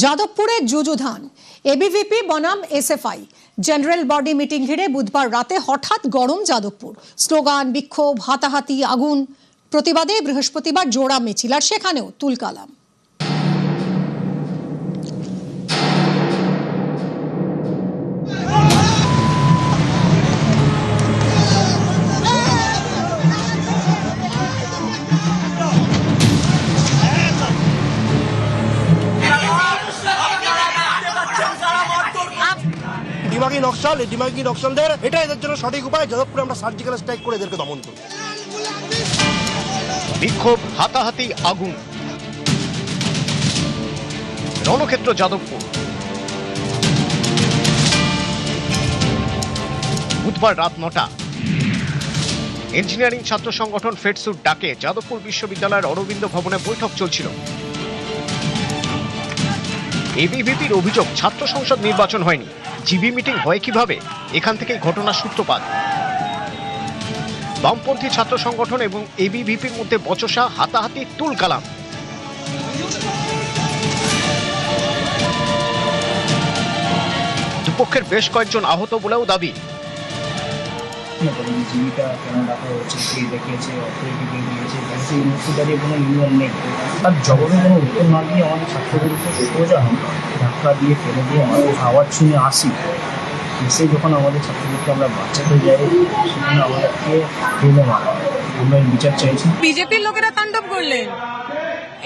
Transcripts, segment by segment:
যাদবপুরে যুযুধান এবিভিপি বনাম SFI general body meeting ঘিরে বুধবার রাতে হঠাৎ গরম যাদবপুর। স্লোগান, বিক্ষোভ, হাতাহাতি, আগুন। প্রতিবাদে বৃহস্পতিবার জোড়া মিছিল, আর সেখানেও তুলকালাম। দিমাগি নকশাল, এই দিমাগি নকশালদের এটা এদের জন্য সঠিক উপায়। যাদবপুরে আমরা সার্জিক্যাল স্ট্রাইক করে এদেরকে দমন করি। বিক্ষোভ, হাতাহাতি, আগুন। রণক্ষেত্র যাদবপুর। বুধবার রাত 9টা ইঞ্জিনিয়ারিং ছাত্র সংগঠন ফেডসুর ডাকে যাদবপুর বিশ্ববিদ্যালয়ের অরবিন্দ ভবনে বৈঠক চলছিল। এবিভিপির অভিযোগ, ছাত্র সংসদ নির্বাচন হয়নি, জিবি মিটিং হয় কিভাবে? এখান থেকেই ঘটনার সূত্রপাত। বামপন্থী ছাত্র সংগঠন এবং এবিভিপির মধ্যে বচসা, হাতাহাতি, তুলকালাম। দুপক্ষের বেশ কয়েকজন আহত বলেও দাবি। জীবিকা কেন ডাকা হচ্ছে, কে দেখিয়েছে, অথরিটিকে দিয়েছে, সেই মুহূর্তে দাঁড়িয়ে কোনো ইউনিয়ন নেই। তার জবাবে কোনো উত্তর না দিয়ে আমাদের ছাত্রদেরকে সোজা ধাক্কা দিয়ে ফেলে দিয়ে আমাদের আওয়াজ শুনে আসি। এসে যখন আমাদের ছাত্রদেরকে আমরা বাঁচাতে যাই, সেখানে আমাদেরকে ফেলে মারা। আমরা বিচার চাইছি। বিজেপির লোকেরা তাণ্ডব করলেন,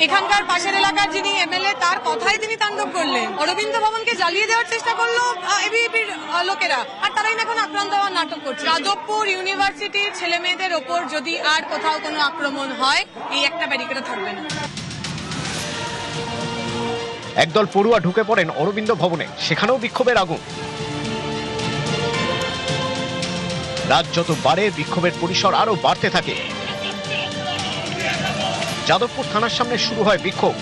এখানকার পাশের এলাকার যিনি এমএলএ তার কথাই তিনি তাণ্ডব করলেন। অরবিন্দ ভবনকে জ্বালিয়ে দেওয়ার চেষ্টা করলো এবিভিপির লোকেরা, আর তারাই এখন আক্রান্ত হওয়ার নাটক করছে। যাদবপুর ইউনিভার্সিটির ছেলে মেয়েদের ওপর যদি আর কোথাও কোনো আক্রমণ হয়, এই একটা ব্যারিকেডও থাকবে না। একদল পড়ুয়া ঢুকে পড়েন অরবিন্দ ভবনে, সেখানেও বিক্ষোভের আগুন। রাত যত বাড়ে বিক্ষোভের পরিসর আরো বাড়তে থাকে। যাদবপুর থানার সামনে শুরু হয় বিক্ষোভ।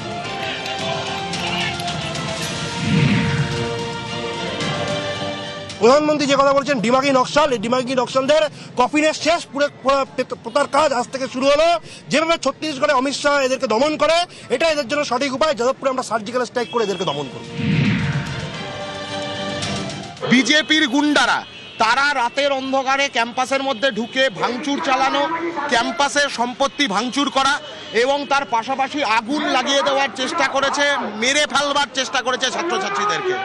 প্রধানমন্ত্রী যে কথা বলছেন, দিমাগি নকশাল, এই দিমাগি নকশালদের কফিনের শেষ পোতার কাজ আজ থেকে শুরু হলো। যেভাবে ছত্তিশগড়ে অমিত শাহ এদেরকে দমন করে, এটা এদের জন্য সঠিক উপায়। যাদবপুরে আমরা সার্জিক্যাল স্ট্রাইক করে এদেরকে দমন করি। বিজেপির গুন্ডারা তারা রাতের অন্ধকারে ক্যাম্পাসের মধ্যে ঢুকে ভাঙচুর চালানো, ক্যাম্পাসের সম্পত্তি ভাঙচুর করা এবং তার পাশাপাশি আগুন লাগিয়ে দেওয়ার চেষ্টা করেছে, মেরে ফেলবার চেষ্টা করেছে ছাত্রছাত্রীদেরকে।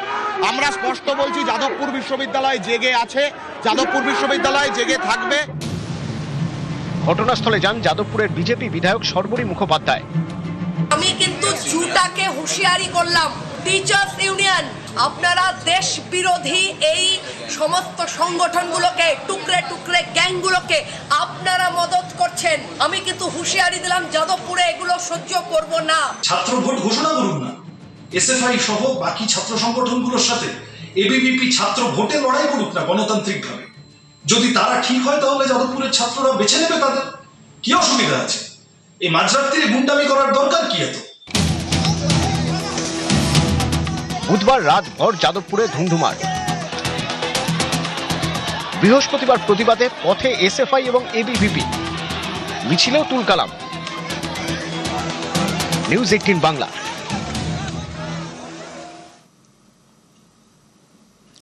আমরা স্পষ্ট বলছি, যাদবপুর বিশ্ববিদ্যালয় জেগে আছে, যাদবপুর বিশ্ববিদ্যালয় জেগে থাকবে। ঘটনাস্থলে যান যাদবপুরের বিজেপি বিধায়ক সর্বরী মুখোপাধ্যায়। আমি কিন্তু জুটাকে হুঁশিয়ারি করলাম, টিচার্স ইউনিয়ন, আপনারা দেশ বিরোধী এই সমস্ত সংগঠনগুলোকে, টুকরে টুকরে গ্যাংগুলোকে আপনারা মদত করছেন। আমি কিন্তু হুঁশিয়ারি দিলাম, যাদবপুরে এগুলো সহ্য করব না। ছাত্র ভোট ঘোষণা করুন না, এসএফআই সহ বাকি ছাত্র সংগঠনগুলোর সাথে এবিভিপি ছাত্র ভোটে লড়াই করুক না গণতান্ত্রিক ভাবে। যদি তারা ঠিক হয় তাহলে যাদবপুরের ছাত্ররা বেছে নেবে তাদের। কি অসুবিধা আছে? এই মাঝরাত্রিরে গুন্ডামি করার দরকার কি এত? বুধবার রাত ভর যাদবপুরে ধুন্ধুমার। বৃহস্পতিবার প্রতিবাদে পথে এসএফআই এবং এবিভিপি, মিছিলেও তুলকালাম। নিউজ 18 বাংলা।